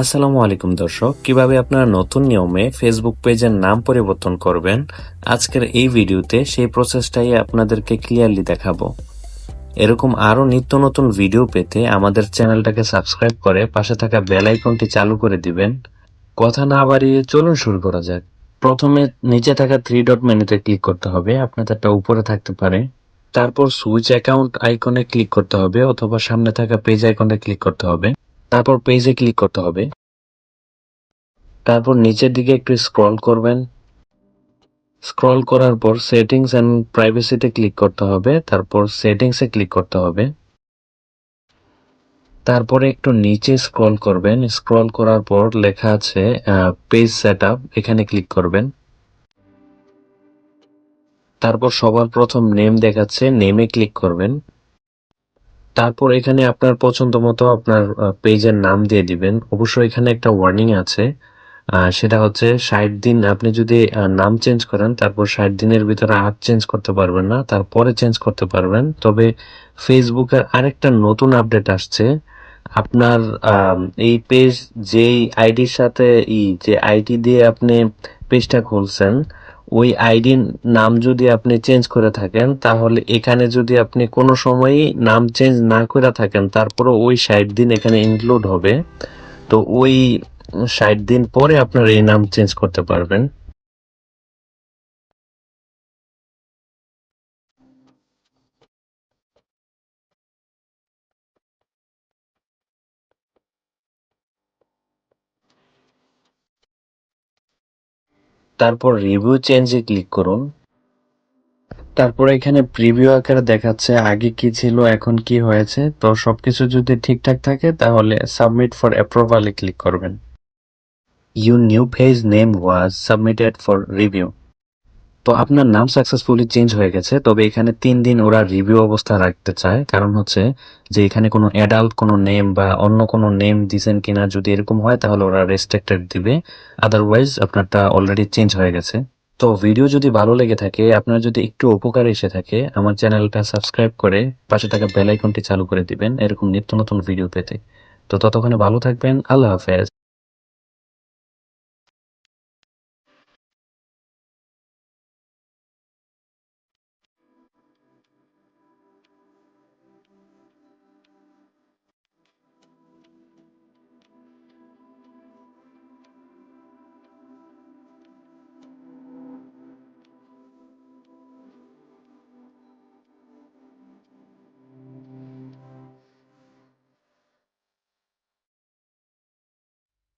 আসসালামু আলাইকুম দর্শক, কিভাবে আপনারা নতুন নিয়মে ফেসবুক পেজের নাম পরিবর্তন করবেন আজকের এই ভিডিওতে সেই প্রসেসটাই আপনাদেরকে ক্লিয়ারলি দেখাবো। এরকম আরো নিত্য নতুন ভিডিও পেতে আমাদের চ্যানেলটাকে সাবস্ক্রাইব করে পাশে থাকা বেল আইকনটি চালু করে দিবেন। কথা না বাড়িয়ে চলুন শুরু করা যাক। প্রথমে নিচে থাকা থ্রি ডট মেনুতে ক্লিক করতে হবে, আপনাদেরটা উপরে থাকতে পারে। তারপর সুইচ অ্যাকাউন্ট আইকনে ক্লিক করতে হবে অথবা সামনে থাকা পেজ আইকনে ক্লিক করতে হবে। তারপর পেজে ক্লিক করতে হবে। তারপর নিচের দিকে একটু স্ক্রল করবেন। স্ক্রল করার পর সেটিংস এন্ড প্রাইভেসিতে ক্লিক করতে হবে। তারপর সেটিংসে ক্লিক করতে হবে। তারপরে একটু নিচে স্ক্রল করবেন। স্ক্রল করার পর লেখা আছে পেজ সেটআপ, এখানে ক্লিক করবেন। তারপর সবার প্রথম নেম দেখাচ্ছে, নেমে ক্লিক করবেন। তারপর এখানে আপনার পছন্দ মতো আপনার পেজের নাম দিয়ে দিবেন। অবশ্যই এখানে একটা ওয়ার্নিং আছে, সেটা হচ্ছে 60 দিন আপনি যদি নাম চেঞ্জ করেন তারপর 60 দিনের ভিতরে আর চেঞ্জ করতে পারবেন না, তারপরে চেঞ্জ করতে পারবেন। তবে ফেসবুকের আরেকটা নতুন আপডেট আসছে। আপনার এই পেজ যেই আইডির সাথে যে আইডি দিয়ে আপনি পেজটা খুলছেন, ওই আইডির নাম যদি আপনি চেঞ্জ করে থাকেন তাহলে এখানে যদি আপনি কোনো সময়ই নাম চেঞ্জ না করে থাকেন তারপরে ওই 60 দিন এখানে ইনক্লুড হবে। তো ওই 60 দিন পরে আপনার এই নাম চেঞ্জ করতে পারবেন। তারপর রিভিউ চেঞ্জে ক্লিক করুন। তারপর এখানে প্রিভিউ আকারে দেখাচ্ছে আগে কি ছিল এখন কি হয়েছে। তো সবকিছু যদি ঠিকঠাক থাকে তাহলে সাবমিট ফর অ্যাপ্রুভালে ক্লিক করবেন। Your new page name was submitted for review. তো আপনার নাম সাকসেসফুলি চেঞ্জ হয়ে গেছে, তবে এখানে 3 দিন ওরা রিভিউ অবস্থা রাখতে চায়। কারণ হচ্ছে যে এখানে কোনো অ্যাডাল্ট কোনো নেম বা অন্য কোনো নেম দিছেন কিনা, যদি এরকম হয় তাহলে ওরা রেস্ট্রিক্টেড দিবে। আদারওয়াইজ আপনারটা অলরেডি চেঞ্জ হয়ে গেছে। তো ভিডিও যদি ভালো লেগে থাকে, আপনার যদি একটু উপকার এসে থাকে, আমার চ্যানেলটা সাবস্ক্রাইব করে পাশে থাকা বেল আইকনটি চালু করে দিবেন এরকম নিত্য নতুন ভিডিও পেতে। তো ততক্ষণে ভালো থাকবেন। আল্লাহ হাফেজ।